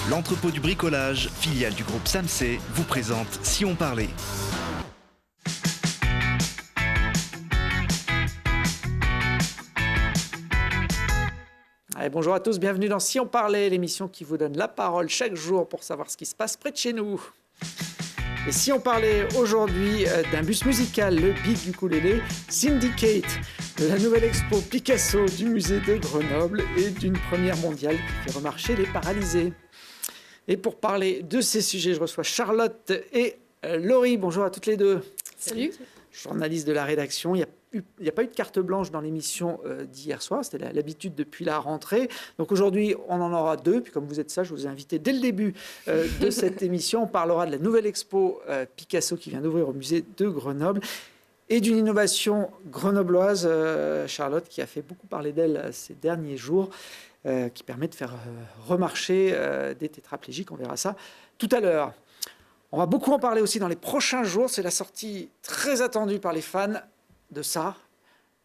L'entrepôt du bricolage, filiale du groupe Samsey, vous présente Si on parlait. Allez, bonjour à tous, bienvenue dans Si on parlait, l'émission qui vous donne la parole chaque jour pour savoir ce qui se passe près de chez nous. Et si on parlait aujourd'hui d'un bus musical, le Big Ukulele Syndicate, de la nouvelle expo Picasso du musée de Grenoble et d'une première mondiale qui fait remarcher les paralysés. Et pour parler de ces sujets, je reçois Charlotte et Laurie. Bonjour à toutes les deux. Salut. Journaliste de la rédaction. Il n'y a pas eu de carte blanche dans l'émission d'hier soir. C'était l'habitude depuis la rentrée. Donc aujourd'hui, on en aura deux. Puis comme vous êtes sages, je vous ai invité dès le début de cette émission. On parlera de la nouvelle expo Picasso qui vient d'ouvrir au musée de Grenoble et d'une innovation grenobloise, Charlotte, qui a fait beaucoup parler d'elle ces derniers jours, qui permet de faire remarcher des tétraplégiques. On verra ça tout à l'heure. On va beaucoup en parler aussi dans les prochains jours. C'est la sortie très attendue par les fans de ça,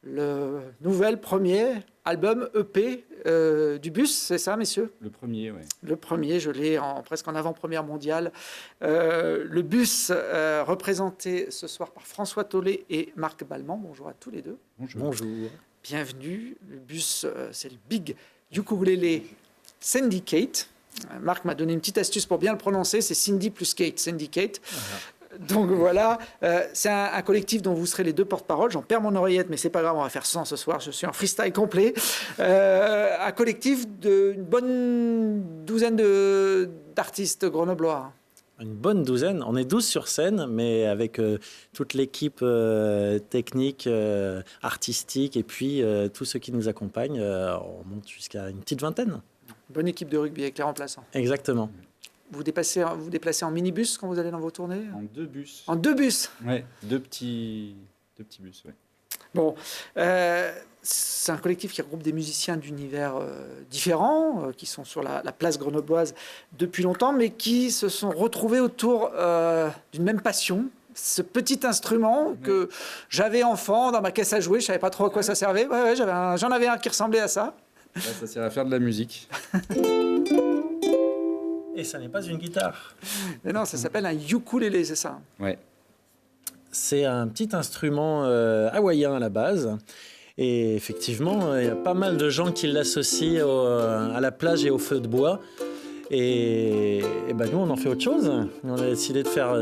le nouvel premier album EP du bus, c'est ça, messieurs? Le premier, oui. Le premier, je l'ai presque en avant-première mondiale. Le bus représenté ce soir par François Tollet et Marc Balman. Bonjour à tous les deux. Bonjour. Bienvenue. Le bus, c'est le Big Ukulele Syndicate. Marc m'a donné une petite astuce pour bien le prononcer, c'est Cindy plus Kate, Syndicate. Donc voilà, c'est un collectif dont vous serez les deux porte-parole. J'en perds mon oreillette, mais c'est pas grave, on va faire sans ce soir. Je suis en freestyle complet. Un collectif d'une bonne douzaine d'artistes grenoblois. Une bonne douzaine. On est 12 sur scène, mais avec toute l'équipe technique, artistique, et puis tous ceux qui nous accompagnent, on monte jusqu'à une petite vingtaine. Bonne équipe de rugby avec les remplaçants. Exactement. Vous déplacez en minibus quand vous allez dans vos tournées? En deux bus. En deux bus? Oui, deux petits bus, oui. Bon, c'est un collectif qui regroupe des musiciens d'univers différents, qui sont sur la place grenobloise depuis longtemps, mais qui se sont retrouvés autour d'une même passion. Ce petit instrument que j'avais enfant dans ma caisse à jouer, je ne savais pas trop à quoi ça servait. Ouais, j'en avais un qui ressemblait à ça. Là, ça sert à faire de la musique. Et ça n'est pas une guitare. Mais non, ça s'appelle un ukulélé, c'est ça? Ouais. C'est un petit instrument hawaïen à la base. Et effectivement, il y a pas mal de gens qui l'associent à la plage et au feu de bois. Et ben nous, on en fait autre chose. On a décidé de faire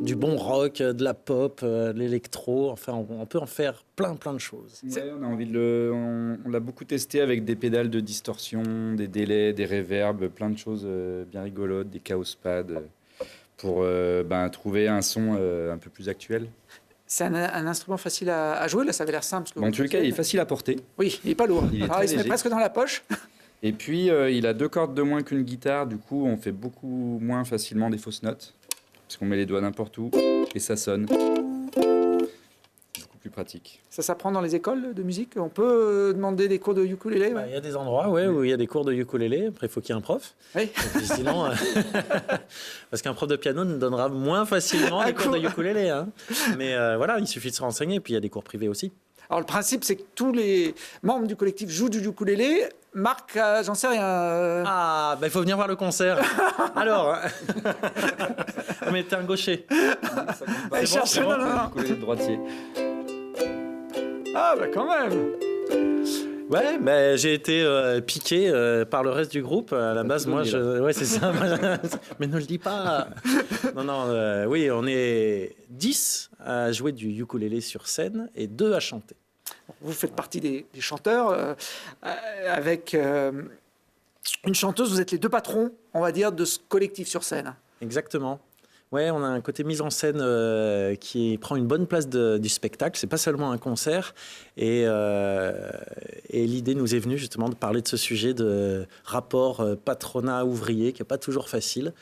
du bon rock, de la pop, de l'électro. Enfin, on peut en faire plein de choses. Ouais, on a envie on l'a beaucoup testé avec des pédales de distorsion, des délais, des reverbs, plein de choses bien rigolotes, des chaos pads, pour trouver un son un peu plus actuel. C'est un instrument facile à jouer, là ça avait l'air simple. En tout cas, il est facile à porter. Oui, il n'est pas lourd. Il se met presque dans la poche. Et puis, il a 2 cordes de moins qu'une guitare, du coup, on fait beaucoup moins facilement des fausses notes, parce qu'on met les doigts n'importe où, et ça sonne. Beaucoup plus pratique. Ça s'apprend dans les écoles de musique? On peut demander des cours de ukulélé? Bah, y a des endroits où il y a des cours de ukulélé. Après, il faut qu'il y ait un prof. Oui. Sinon, parce qu'un prof de piano nous donnera moins facilement des cours de ukulélé. Hein. Mais voilà, il suffit de se renseigner. Et puis, il y a des cours privés aussi. Alors, le principe, c'est que tous les membres du collectif jouent du ukulélé. Marc, j'en sais rien. Ah, il faut venir voir le concert. Alors, mais t'es un gaucher. Allez, cherche non. Ukulélé de droitier. Ah, quand même. Ouais, j'ai été piqué par le reste du groupe. À la base, moi, ouais, c'est ça. Mais ne le dis pas. Non, oui, on est 10 à jouer du ukulélé sur scène et 2 à chanter. Vous faites partie des chanteurs. Avec une chanteuse, vous êtes les 2 patrons, on va dire, de ce collectif sur scène. Exactement. Ouais, on a un côté mise en scène qui prend une bonne place du spectacle. C'est pas seulement un concert. Et l'idée nous est venue justement de parler de ce sujet de rapport patronat-ouvrier qui n'est pas toujours facile.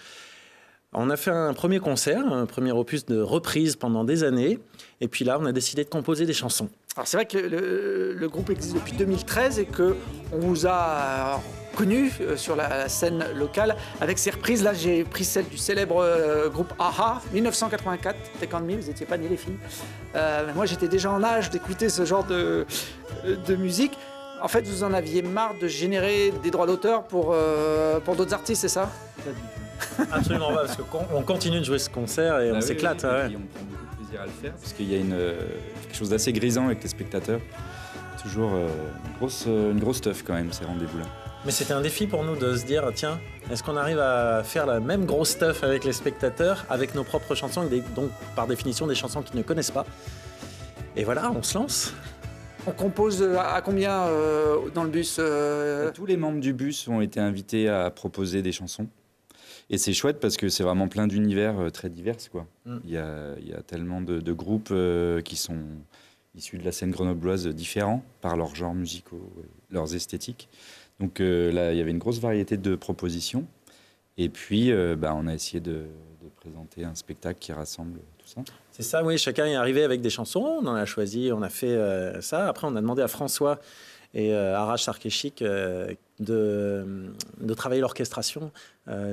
On a fait un premier concert, un premier opus de reprise pendant des années. Et puis là, on a décidé de composer des chansons. Alors c'est vrai que le groupe existe depuis 2013 et qu'on vous a connu sur la scène locale avec ces reprises. Là, j'ai pris celle du célèbre groupe a-ha, 1984, Take On Me, vous n'étiez pas nés les filles. Moi, j'étais déjà en âge d'écouter ce genre de musique. En fait, vous en aviez marre de générer des droits d'auteur pour d'autres artistes, c'est ça? Pas du tout. Absolument pas, parce qu'on continue de jouer ce concert et on s'éclate. Et Ouais. puis on prend beaucoup de plaisir à le faire, parce qu'il y a quelque chose d'assez grisant avec les spectateurs. Toujours une grosse stuff quand même, ces rendez-vous-là. Mais c'était un défi pour nous de se dire, tiens, est-ce qu'on arrive à faire la même grosse stuff avec les spectateurs, avec nos propres chansons, donc par définition des chansons qu'ils ne connaissent pas. Et voilà, on se lance. On compose à combien dans le bus Tous les membres du bus ont été invités à proposer des chansons. Et c'est chouette parce que c'est vraiment plein d'univers très divers, quoi. Il y a tellement de groupes qui sont issus de la scène grenobloise différents par leurs genres musicaux, leurs esthétiques. Donc là, il y avait une grosse variété de propositions. Et puis, on a essayé de présenter un spectacle qui rassemble tout ça. C'est ça, oui. Chacun est arrivé avec des chansons. On en a choisi, on a fait ça. Après, on a demandé à François et Arash Sarkeshik de travailler l'orchestration,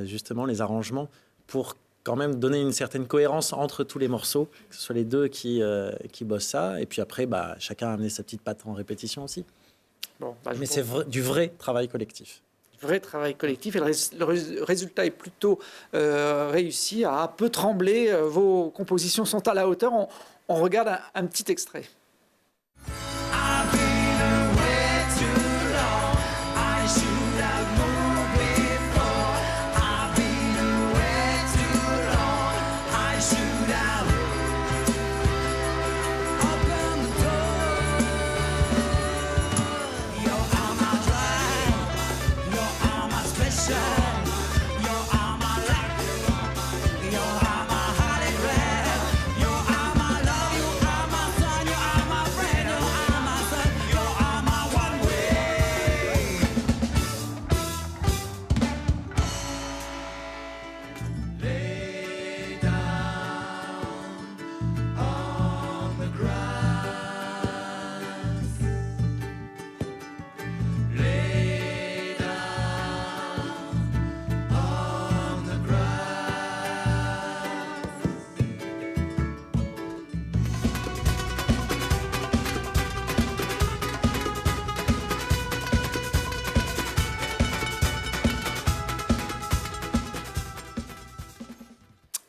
justement les arrangements, pour quand même donner une certaine cohérence entre tous les morceaux, que ce soit les deux qui bossent ça. Et puis après, chacun a amené sa petite patte en répétition aussi. Bon, Mais c'est du vrai travail collectif. Vrai travail collectif et le résultat est plutôt réussi. À peu trembler, vos compositions sont à la hauteur. On regarde un petit extrait.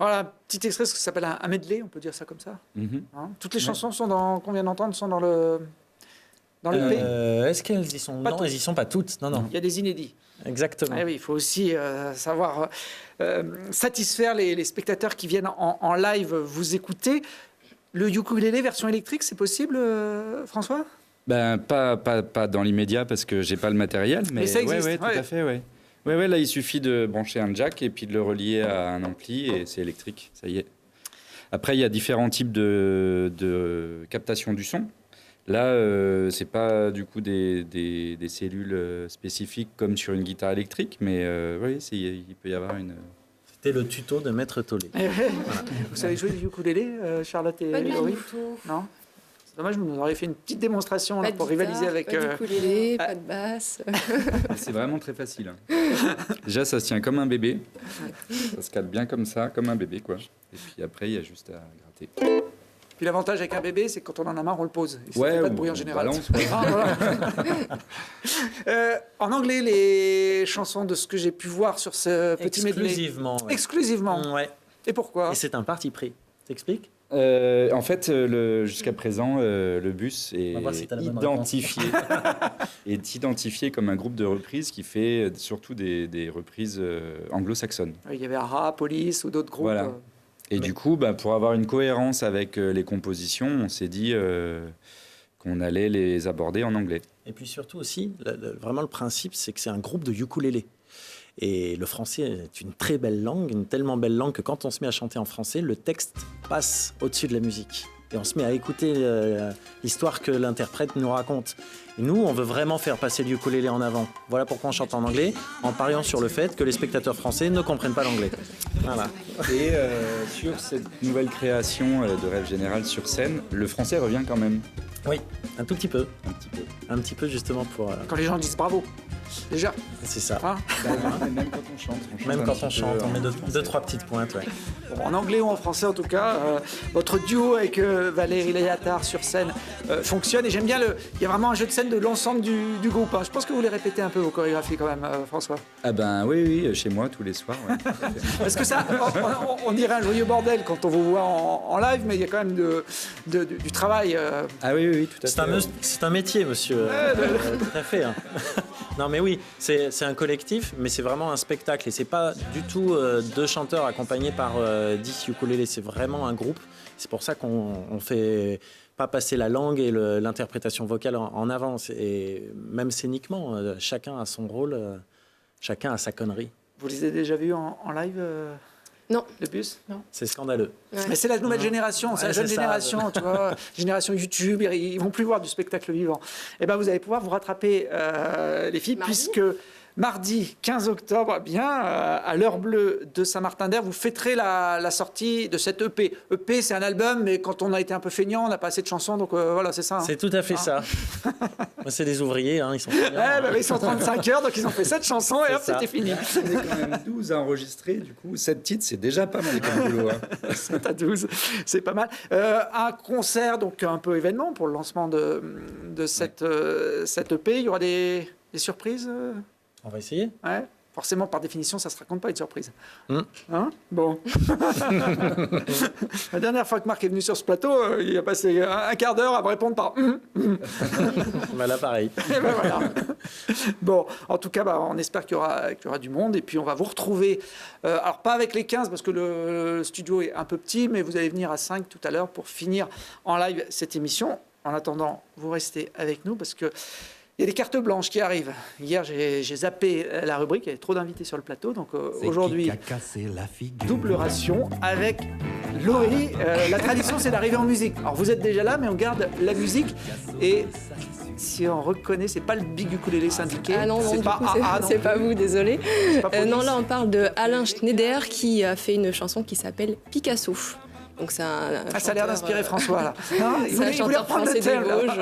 Voilà, petit extrait, ce qui s'appelle un medley, on peut dire ça comme ça. Hein, toutes les chansons qu'on vient d'entendre sont dans le l'EP. Est-ce qu'elles y sont? Pas Non, toutes. elles y sont pas toutes. Non. Il y a des inédits. Exactement. Ah oui, il faut aussi savoir satisfaire les spectateurs qui viennent en live vous écouter. Le ukulélé version électrique, c'est possible, François? Pas dans l'immédiat parce que j'ai pas le matériel, mais ça existe, tout à fait, ouais. Ouais, là, il suffit de brancher un jack et puis de le relier à un ampli et c'est électrique, ça y est. Après, il y a différents types de captation du son. Là, c'est pas du coup des cellules spécifiques comme sur une guitare électrique, mais oui, il peut y avoir une... C'était le tuto de Maître Tollé. Vous savez jouer du ukulélé, Charlotte et Pas du Laurie? tout. Non? C'est dommage, vous nous auriez fait une petite démonstration Pas là, de pour guitare, rivaliser avec... pas d'ukulélé, pas de basse. C'est vraiment très facile. Déjà, ça se tient comme un bébé. Ça se cale bien comme ça, comme un bébé, quoi. Et puis après, il y a juste à gratter. Puis l'avantage avec un bébé, c'est que quand on en a marre, on le pose. Et ça fait pas de bruit en général. Balance, ouais. Ah, voilà. En anglais, les chansons de ce que j'ai pu voir sur ce petit medley. Exclusivement. Ouais. Exclusivement. Ouais. Et pourquoi? Et c'est un parti pris. T'expliques? En fait, jusqu'à présent, le bus est On va voir si t'as la bonne identifié comme un groupe de reprises qui fait surtout des reprises anglo-saxonnes. Il y avait AHA, Police ou d'autres groupes. Voilà. Et du coup, pour avoir une cohérence avec les compositions, on s'est dit qu'on allait les aborder en anglais. Et puis surtout aussi, vraiment le principe, c'est que c'est un groupe de ukulélé. Et le français est une très belle langue, une tellement belle langue que quand on se met à chanter en français, le texte passe au-dessus de la musique. Et on se met à écouter l'histoire que l'interprète nous raconte. Et nous, on veut vraiment faire passer le ukulélé en avant. Voilà pourquoi on chante en anglais, en pariant sur le fait que les spectateurs français ne comprennent pas l'anglais. Voilà. Et sur cette nouvelle création de Rêve Général sur scène, le français revient quand même. Oui, un tout petit peu. Un petit peu. Un petit peu justement pour... Quand les gens disent bravo. Déjà. C'est ça. Hein Même quand on chante. Même un quand petit on peu chante, on met en deux, français. trois petites pointes. Ouais. Bon, en anglais ou en français en tout cas, votre duo avec Valérie Léatard sur scène fonctionne. Et j'aime bien, il y a vraiment un jeu de scène de l'ensemble du groupe. Hein. Je pense que vous les répétez un peu vos chorégraphies quand même, François. Ah ben oui, chez moi tous les soirs. Ouais. Parce que ça, on dirait un joyeux bordel quand on vous voit en live, mais il y a quand même du travail. Ah oui, tout à fait. C'est un métier, monsieur. Tout à fait. Hein. Non, mais oui, c'est un collectif, mais c'est vraiment un spectacle. Et c'est pas du tout deux chanteurs accompagnés par 10 ukulélés. C'est vraiment un groupe. C'est pour ça qu'on fait pas passer la langue et l'interprétation vocale en avance. Et même scéniquement, chacun a son rôle, chacun a sa connerie. Vous les avez déjà vus en live Non. Le bus C'est scandaleux. Ouais. Mais c'est la nouvelle génération, c'est la Ouais, jeune c'est ça. génération, tu vois, génération YouTube, ils vont plus voir du spectacle vivant. Et ben vous allez pouvoir vous rattraper, les filles, Mardi. puisque mardi 15 octobre, à l'heure bleue de Saint-Martin-d'Hers, vous fêterez la sortie de cette EP. EP, c'est un album, mais quand on a été un peu feignant, on n'a pas assez de chansons, donc voilà, c'est ça. Hein. C'est tout à fait ça. C'est des ouvriers, hein, ils sont feignants, Ouais, bah, ils sont 35 heures, donc ils ont fait 7 chansons et hop, ça. c'était fini. On est quand même 12 à enregistrer, du coup, 7 titres, c'est déjà pas mal comme boulot. Hein. 7 à 12, c'est pas mal. Un concert, donc un peu événement pour le lancement de cette EP. Il y aura des surprises On va essayer. Ouais. Forcément, par définition, ça ne se raconte pas une surprise. Mm. Hein bon. La dernière fois que Marc est venu sur ce plateau, il a passé un quart d'heure à me répondre par Bah là, pareil. Et ben voilà. Bon, en tout cas, on espère qu'il y aura du monde. Et puis, on va vous retrouver. Alors, pas avec les 15, parce que le studio est un peu petit, mais vous allez venir à 5 tout à l'heure pour finir en live cette émission. En attendant, vous restez avec nous parce que. Il y a des cartes blanches qui arrivent. Hier, j'ai zappé la rubrique. Il y avait trop d'invités sur le plateau. Donc aujourd'hui, double ration avec Laurie. La tradition, c'est d'arriver en musique. Alors vous êtes déjà là, mais on garde la musique. Et si on reconnaît, c'est pas le big ukulélé syndiqué. Ah non, c'est du pas coup, AA, non c'est pas vous, désolé. C'est pas Police. Non, là, on parle de Alain Schneider qui a fait une chanson qui s'appelle Picasso. Donc c'est un ça a l'air d'inspirer François, là. Non, il c'est un voulait chanteur reprendre le français des thème, là. Vosges.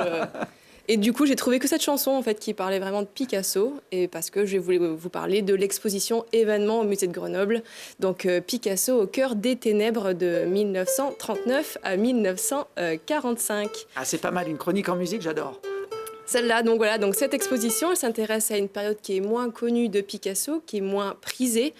Et du coup, j'ai trouvé que cette chanson, en fait, qui parlait vraiment de Picasso, et parce que je voulais vous parler de l'exposition événement au musée de Grenoble. Donc, Picasso au cœur des ténèbres de 1939 à 1945. Ah, c'est pas mal, une chronique en musique, j'adore. Celle-là, donc voilà, donc cette exposition, elle s'intéresse à une période qui est moins connue de Picasso, qui est moins prisée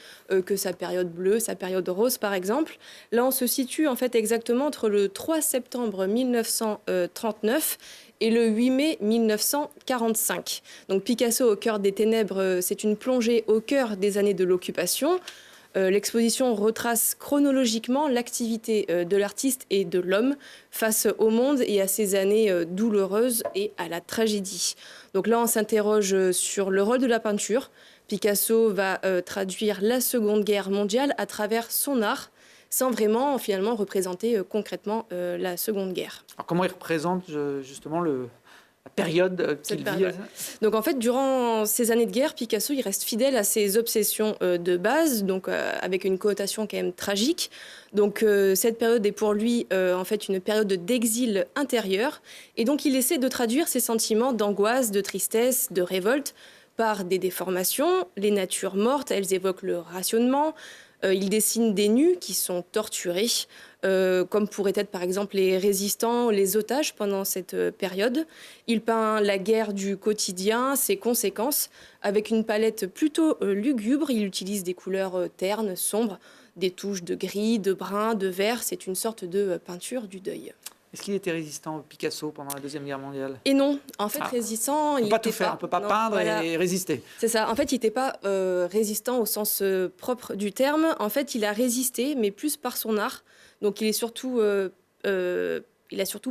que sa période bleue, sa période rose par exemple. Là, on se situe en fait exactement entre le 3 septembre 1939 et le 8 mai 1945. Donc Picasso au cœur des ténèbres, c'est une plongée au cœur des années de l'occupation. L'exposition retrace chronologiquement l'activité de l'artiste et de l'homme face au monde et à ses années douloureuses et à la tragédie. Donc là, on s'interroge sur le rôle de la peinture. Picasso va traduire la Seconde Guerre mondiale à travers son art, sans vraiment finalement représenter concrètement la Seconde Guerre. Alors comment il représente justement la période qu'il vit? Donc en fait, durant ces années de guerre, Picasso il reste fidèle à ses obsessions de base, donc avec une connotation quand même tragique. Donc cette période est pour lui en fait une période d'exil intérieur, et donc il essaie de traduire ses sentiments d'angoisse, de tristesse, de révolte par des déformations. Les natures mortes, elles évoquent le rationnement. Il dessine des nus qui sont torturés, comme pourraient être par exemple les résistants, les otages pendant cette période. Il peint la guerre du quotidien, ses conséquences, avec une palette plutôt lugubre. Il utilise des couleurs ternes, sombres, des touches de gris, de brun, de vert. C'est une sorte de peinture du deuil. Est-ce qu'il était résistant, Picasso, pendant la Deuxième Guerre mondiale? Et non, en fait, résistant, on il peut pas était tout faire, on ne peut pas non, peindre voilà. et résister. C'est ça. En fait, il n'était pas résistant au sens propre du terme. En fait, il a résisté, mais plus par son art. Donc, il a surtout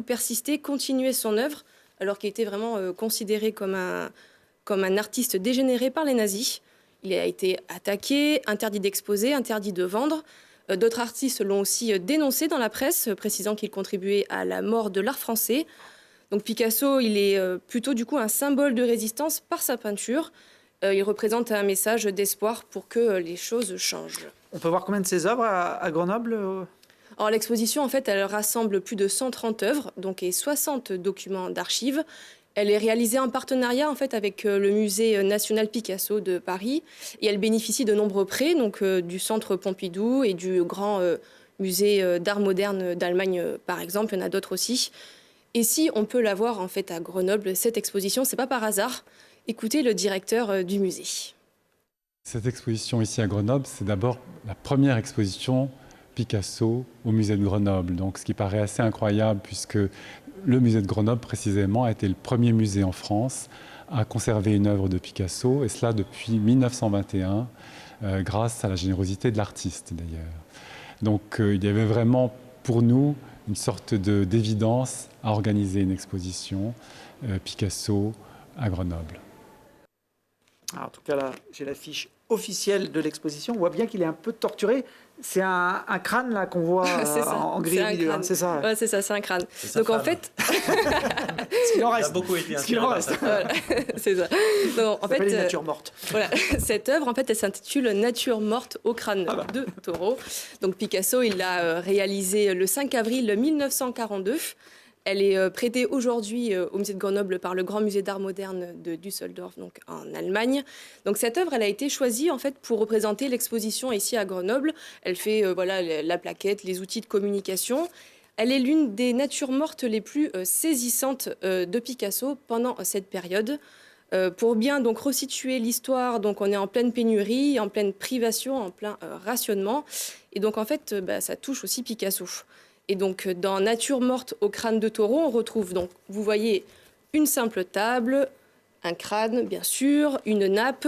persisté, continué son œuvre, alors qu'il était vraiment considéré comme un artiste dégénéré par les nazis. Il a été attaqué, interdit d'exposer, interdit de vendre. D'autres artistes l'ont aussi dénoncé dans la presse, précisant qu'il contribuait à la mort de l'art français. Donc Picasso, il est plutôt du coup un symbole de résistance par sa peinture. Il représente un message d'espoir pour que les choses changent. On peut voir combien de ses œuvres à Grenoble? Alors l'exposition, en fait, elle rassemble plus de 130 œuvres, donc et 60 documents d'archives. Elle est réalisée en partenariat en fait avec le musée national Picasso de Paris et elle bénéficie de nombreux prêts donc du centre Pompidou et du grand musée d'art moderne d'Allemagne par exemple. Il y en a d'autres aussi. Et si on peut la voir en fait à Grenoble, cette exposition, c'est pas par hasard. Écoutez le directeur du musée. Cette exposition ici à Grenoble, c'est d'abord la première exposition Picasso au musée de Grenoble. Donc, ce qui paraît assez incroyable puisque le musée de Grenoble, précisément, a été le premier musée en France à conserver une œuvre de Picasso, et cela depuis 1921, grâce à la générosité de l'artiste d'ailleurs. Donc, il y avait vraiment pour nous une sorte d'évidence à organiser une exposition Picasso à Grenoble. Alors, en tout cas, là, j'ai la fiche officielle de l'exposition. On voit bien qu'il est un peu torturé. C'est un crâne là qu'on voit en gris au milieu. C'est ça. Ouais, c'est ça, c'est un crâne. Donc en fait, ce qu'il en reste. Il a beaucoup été ce qu'il en reste. Voilà, c'est ça. Donc, en fait, nature morte. Voilà, cette œuvre, en fait, elle s'intitule Nature morte au crâne de taureau. Donc Picasso, il l'a réalisée le 5 avril 1942. Elle est prêtée aujourd'hui au musée de Grenoble par le Grand Musée d'Art moderne de Düsseldorf, donc en Allemagne. Donc cette œuvre, elle a été choisie en fait pour représenter l'exposition ici à Grenoble. Elle fait voilà la plaquette, les outils de communication. Elle est l'une des natures mortes les plus saisissantes de Picasso pendant cette période. Pour bien donc resituer l'histoire, donc on est en pleine pénurie, en pleine privation, en plein rationnement, et donc en fait ça touche aussi Picasso. Et donc, dans Nature morte au crâne de taureau, on retrouve donc, vous voyez, une simple table, un crâne, bien sûr, une nappe.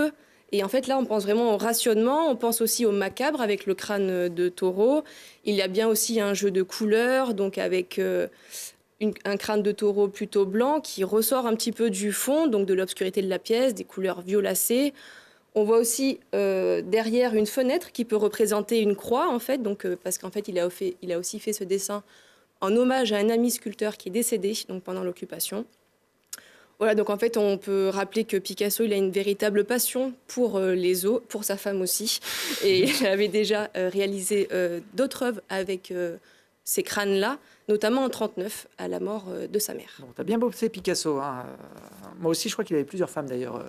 Et en fait, là, on pense vraiment au rationnement. On pense aussi au macabre avec le crâne de taureau. Il y a bien aussi un jeu de couleurs, donc avec un crâne de taureau plutôt blanc qui ressort un petit peu du fond, donc de l'obscurité de la pièce, des couleurs violacées. On voit aussi derrière une fenêtre qui peut représenter une croix, en fait, donc, parce qu'en fait, il a aussi fait ce dessin en hommage à un ami sculpteur qui est décédé donc, pendant l'occupation. Voilà, donc en fait, on peut rappeler que Picasso, il a une véritable passion pour les os, pour sa femme aussi. Et il avait déjà réalisé d'autres œuvres avec ces crânes-là, notamment en 1939, à la mort de sa mère. Bon, t'as bien bossé Picasso. Hein. Moi aussi, je crois qu'il avait plusieurs femmes d'ailleurs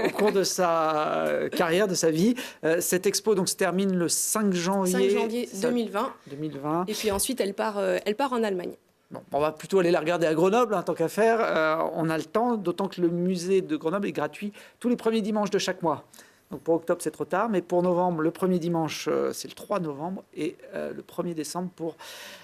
au cours de sa carrière, de sa vie. Cette expo donc, se termine le 5 janvier, 5 janvier 2020. 2020. Et puis ensuite, elle part en Allemagne. Bon, on va plutôt aller la regarder à Grenoble, tant qu'à faire. On a le temps, d'autant que le musée de Grenoble est gratuit tous les premiers dimanches de chaque mois. Donc pour octobre, c'est trop tard, mais pour novembre, le premier dimanche, c'est le 3 novembre, et le 1er décembre pour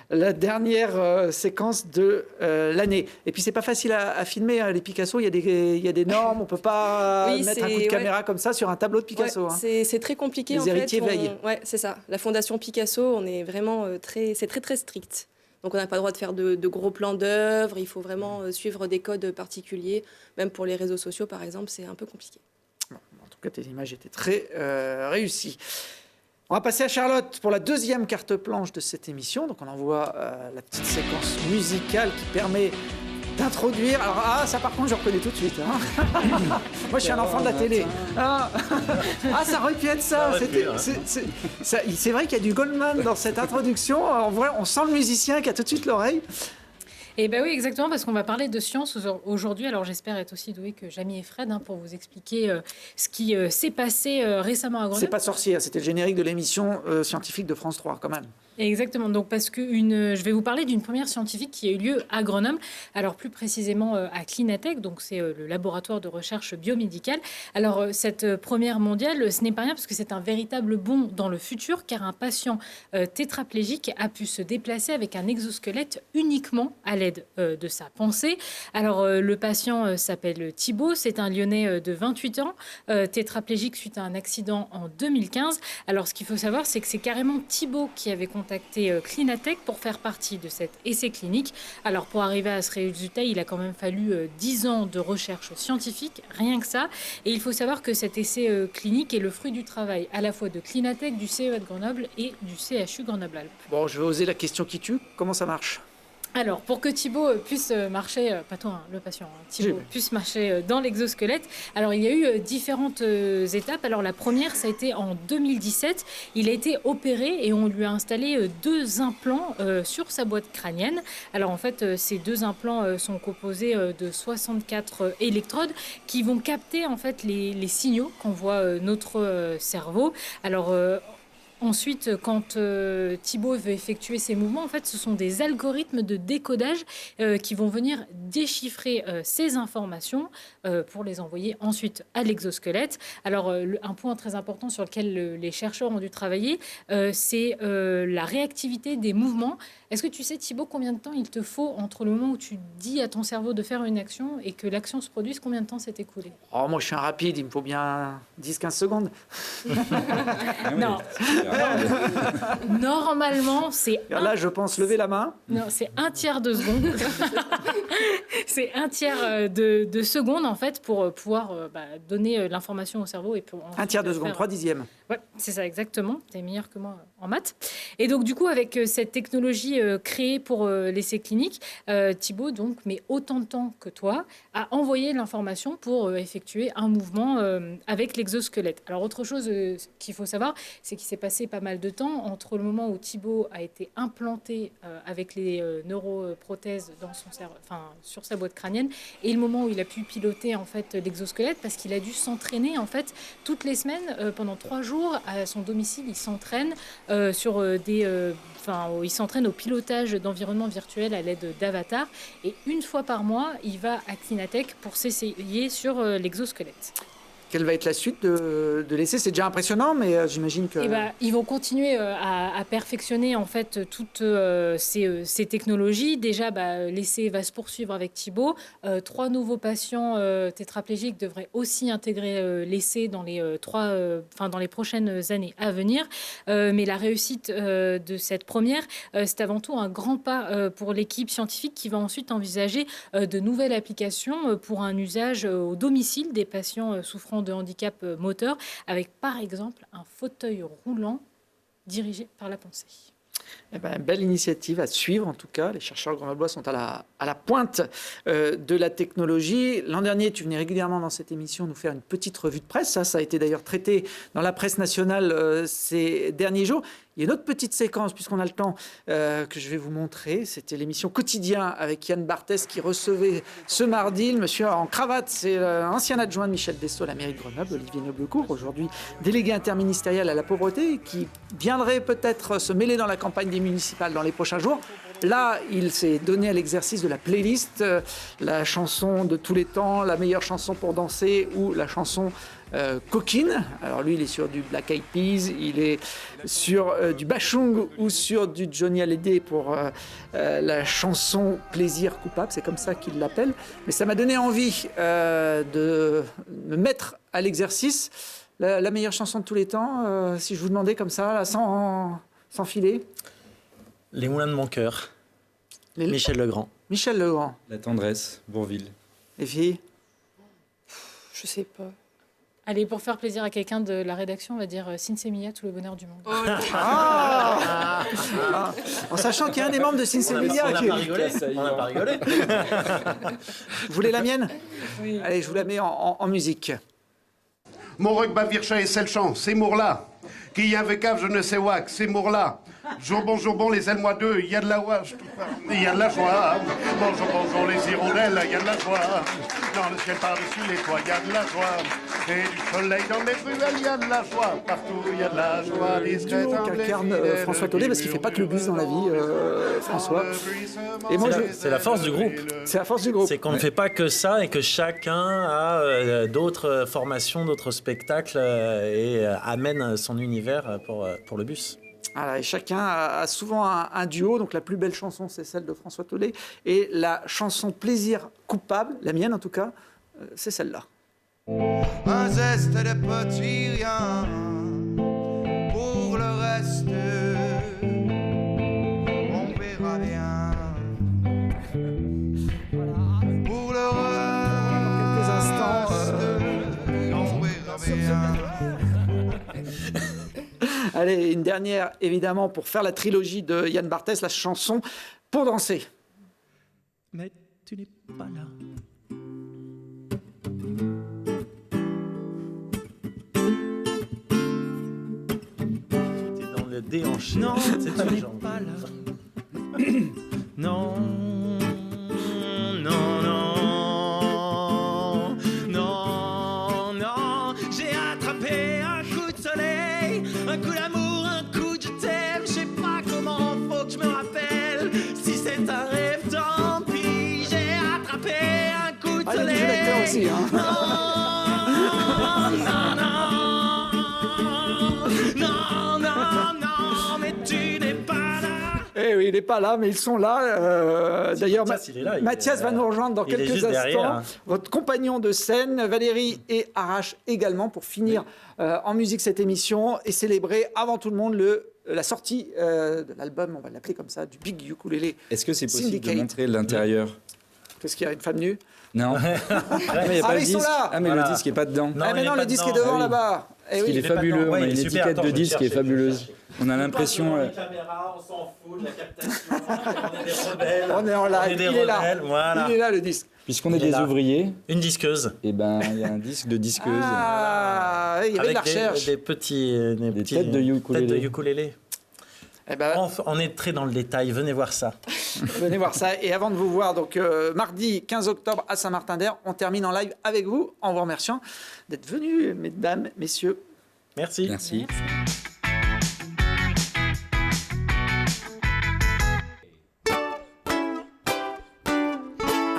la dernière séquence de l'année. Et puis, c'est pas facile à filmer, hein, les Picasso, il y a des normes, on peut pas mettre un coup de caméra comme ça sur un tableau de Picasso. Ouais, hein. C'est très compliqué. Les héritiers veillent. Ouais, c'est ça. La Fondation Picasso, on est vraiment c'est très strict. Donc, on n'a pas le droit de faire de gros plans d'œuvres, il faut vraiment suivre des codes particuliers. Même pour les réseaux sociaux, par exemple, c'est un peu compliqué. En tout cas, tes images étaient très réussies. On va passer à Charlotte pour la deuxième carte planche de cette émission. Donc, on envoie la petite séquence musicale qui permet d'introduire. Alors, ça, par contre, je reconnais tout de suite. Hein. Moi, je suis un enfant de la télé. Ça aurait pu être ça. C'est vrai qu'il y a du Goldman dans cette introduction. En vrai, on sent le musicien qui a tout de suite l'oreille. Eh bien oui, exactement, parce qu'on va parler de science aujourd'hui. Alors j'espère être aussi doué que Jamie et Fred pour vous expliquer ce qui s'est passé récemment à Grenoble. C'est pas sorcier, c'était le générique de l'émission scientifique de France 3 quand même. Exactement, donc parce que je vais vous parler d'une première scientifique qui a eu lieu à Grenoble, alors plus précisément à Clinatech, donc c'est le laboratoire de recherche biomédicale. Alors cette première mondiale, ce n'est pas rien parce que c'est un véritable bond dans le futur, car un patient tétraplégique a pu se déplacer avec un exosquelette uniquement à l'aide de sa pensée. Alors le patient s'appelle Thibaut, c'est un Lyonnais de 28 ans, tétraplégique suite à un accident en 2015. Alors ce qu'il faut savoir, c'est que c'est carrément Thibaut qui avait contacté Clinatech pour faire partie de cet essai clinique. Alors pour arriver à ce résultat, il a quand même fallu 10 ans de recherche scientifique, rien que ça. Et il faut savoir que cet essai clinique est le fruit du travail à la fois de Clinatech, du CEA de Grenoble et du CHU Grenoble-Alpes. Bon, je vais oser la question qui tue. Comment ça marche ? Alors, pour que Thibaut puisse marcher, pas toi, le patient, Thibaut puisse marcher dans l'exosquelette, alors il y a eu différentes étapes. Alors la première, ça a été en 2017. Il a été opéré et on lui a installé 2 implants sur sa boîte crânienne. Alors en fait, ces 2 implants sont composés de 64 électrodes qui vont capter en fait les signaux qu'envoie notre cerveau. Alors ensuite, quand Thibaut veut effectuer ses mouvements, en fait, ce sont des algorithmes de décodage qui vont venir déchiffrer ces informations pour les envoyer ensuite à l'exosquelette. Alors, un point très important sur lequel les chercheurs ont dû travailler, c'est la réactivité des mouvements. Est-ce que tu sais, Thibaut, combien de temps il te faut entre le moment où tu dis à ton cerveau de faire une action et que l'action se produise? Combien de temps s'est écoulé? Oh, moi, je suis un rapide, il me faut bien 10-15 secondes. Non. Normalement, c'est... Là, je pense lever la main. Non, c'est 1/3 de seconde. C'est 1/3 de seconde, en fait, pour pouvoir donner l'information au cerveau. Et pour 1/3 de seconde, 3/10. Ouais, c'est ça, exactement. Tu es meilleur que moi en maths. Et donc, du coup, avec cette technologie créée pour l'essai clinique, Thibaut, donc, met autant de temps que toi à envoyer l'information pour effectuer un mouvement avec l'exosquelette. Alors, autre chose qu'il faut savoir, c'est qu'il s'est passé pas mal de temps entre le moment où Thibaut a été implanté avec les neuroprothèses dans son sur sa boîte crânienne et le moment où il a pu piloter en fait l'exosquelette, parce qu'il a dû s'entraîner en fait toutes les semaines pendant 3 jours à son domicile. Il s'entraîne il s'entraîne au pilotage d'environnements virtuels à l'aide d'avatars, et une fois par mois il va à Clinatech pour s'essayer sur l'exosquelette. Quelle va être la suite de l'essai? C'est déjà impressionnant, mais j'imagine que... Ils vont continuer à perfectionner en fait toutes ces technologies. Déjà, l'essai va se poursuivre avec Thibaut. 3 nouveaux patients tétraplégiques devraient aussi intégrer l'essai dans les prochaines années à venir. Mais la réussite de cette première, c'est avant tout un grand pas pour l'équipe scientifique qui va ensuite envisager de nouvelles applications pour un usage au domicile des patients souffrant de handicap moteur, avec par exemple un fauteuil roulant dirigé par la pensée. Belle initiative à suivre en tout cas. Les chercheurs grenoblois sont à la pointe de la technologie. L'an dernier, tu venais régulièrement dans cette émission nous faire une petite revue de presse. Ça a été d'ailleurs traité dans la presse nationale ces derniers jours. Il y a une autre petite séquence, puisqu'on a le temps, que je vais vous montrer. C'était l'émission Quotidien avec Yann Barthès qui recevait ce mardi le monsieur en cravate. C'est l'ancien adjoint de Michel Dessau à la mairie de Grenoble, Olivier Noblecourt, aujourd'hui délégué interministériel à la pauvreté, qui viendrait peut-être se mêler dans la campagne des municipales dans les prochains jours. Là, il s'est donné à l'exercice de la playlist, la chanson de tous les temps, la meilleure chanson pour danser ou la chanson coquine. Alors lui, il est sur du Black Eyed Peas, il est sur du Bachung ou sur du Johnny Hallyday pour la chanson Plaisir coupable, c'est comme ça qu'il l'appelle. Mais ça m'a donné envie de me mettre à l'exercice. La meilleure chanson de tous les temps, si je vous demandais comme ça, là, sans filer. Les moulins de mon cœur. Michel Legrand. Michel Legrand. La tendresse, Bourvil. Les filles? Je sais pas. Allez, pour faire plaisir à quelqu'un de la rédaction, on va dire Sinsemilia, tout le bonheur du monde. En sachant qu'il y a un des membres de Sinsemilia On n'a qui... pas rigolé. On n'a pas rigolé. Vous voulez la mienne? Oui. Allez, je vous la mets en musique. Mon rugbah vircha et Selchamp, ces mours-là. Qui y a avec cave, je ne sais quoi, ces mours-là. Jour bon, les ailes-moi deux, il y a de la il y a de la joie. Bonjour, les hirondelles, il y a de la joie. Dans le ciel par-dessus les toits, il y a de la joie. Et du soleil dans les ruelles, il y a de la joie. Partout, il y a de la joie. Duo qu'incarne François Tollet, parce qu'il ne fait pas que le bus dans la vie, François. Et moi, C'est la force du groupe. c'est la force du groupe. C'est qu'on ne fait pas que ça et que chacun a d'autres formations, d'autres spectacles et amène son univers pour le bus. Voilà, et chacun a souvent un duo. Donc la plus belle chanson, c'est celle de François Tollet. Et la chanson Plaisir coupable, la mienne en tout cas, c'est celle-là. Un zeste de petit rien. Pour le reste, on verra bien. Pour le reste, on verra bien. Allez, une dernière, évidemment, pour faire la trilogie de Yann Barthès, la chanson Pour danser. mais tu n'es pas là. T'es dans le déhanché. Non, c'est tu n'es jambe. pas là. Non, non, non, non, non. J'ai attrapé un coup de soleil, un coup d'amour, un coup de je t'aime. Je sais pas comment faut que je me rappelle. Si c'est un rêve, tant pis. J'ai attrapé un coup de Ah, il y a soleil. du jeu d'acteur aussi, hein. Non, non, non, non, mais tu n'es pas là. Eh oui, il n'est pas là, mais ils sont là. D'ailleurs, Mathias, il est là, il Mathias est, va nous rejoindre dans il est quelques juste instants. derrière. Votre compagnon de scène, Valérie et Arash également, pour finir en musique cette émission et célébrer avant tout le monde la sortie de l'album, on va l'appeler comme ça, du Big Ukulele. Est-ce que c'est possible Syndicate. de montrer l'intérieur? Qu'est-ce qu'il y a, une femme nue? Non. Ah, mais, y a Ah, pas mais le ils sont disque. là. Ah, mais Voilà. le disque n'est pas dedans. Non, Ah, mais il non, est le pas disque dedans. est devant Ah oui. là-bas. Eh oui. Il est Il est pas fabuleux, dedans. on a Ouais, il une est super. étiquette Attends, de je vais disque qui est chercher, je vais fabuleuse. chercher. On a l'impression... Les caméras, on s'en fout de la captation. On est des rebelles. On est en live, On est des il est là. rebelles, voilà. Il est là, le disque. Puisqu'on est Il est des là. ouvriers, Une disqueuse. et ben il y a un disque de disqueuse. Ah, il y avait de la Avec recherche. des petits, Des têtes de ukulélé. têtes de ukulélé. Eh ben, On est très dans le détail, venez voir ça. venez voir ça. Et avant de vous voir, donc mardi 15 octobre à Saint-Martin-d'Hères, on termine en live avec vous, en vous remerciant d'être venus, mesdames, messieurs. Merci. Merci.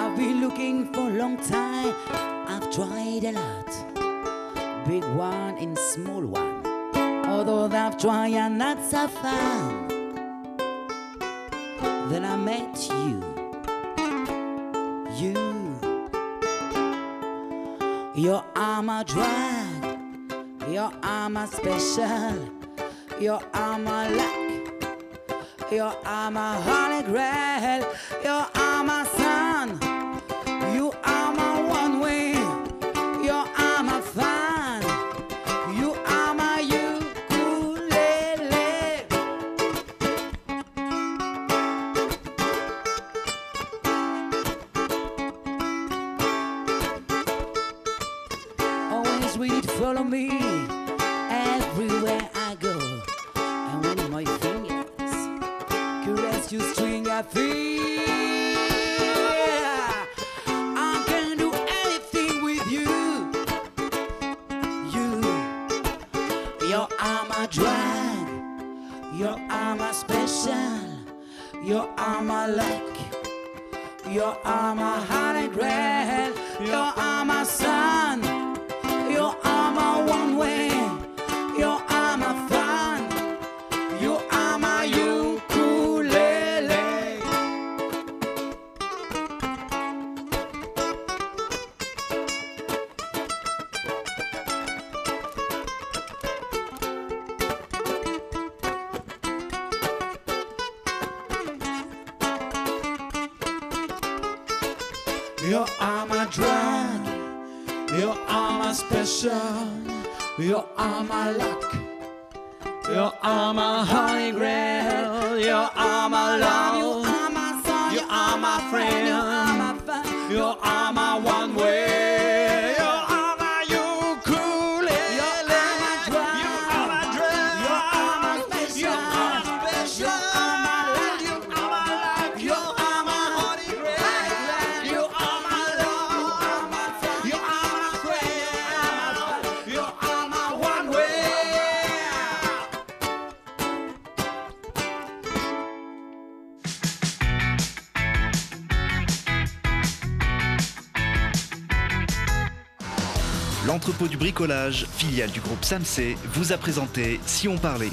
I've been looking for a long time. I've tried a lot. Big one and small one. Although I've tried and not so fun. Then I met you. Your arm a drag. Your arm a special. Your arm a luck. Your arm a holy grail. Your arm a sun. You are my one way. Your arm a fan. You are my ukulele. Always ready to follow me everywhere I go. And when my fingers caress your string, I feel I can do anything with you. Your arm a drag, your arm a special, your arm a luck, your arm a holy grail, your arm a sun, your arm a one way, your arm a fun, your arm a ukulele. Your arm a drag, your arm a special, your arm a luck, your arm a holy grail, your arm a love, your arm a friend, your arm a one way, your arm a ukulele, your arm a drag, your arm a drag, your arm a special, your arm a luck, your arm a holy grail, your arm a love, your arm a friend, your arm a one way. L'entrepôt du bricolage, filiale du groupe Samsé, vous a présenté Si on parlait.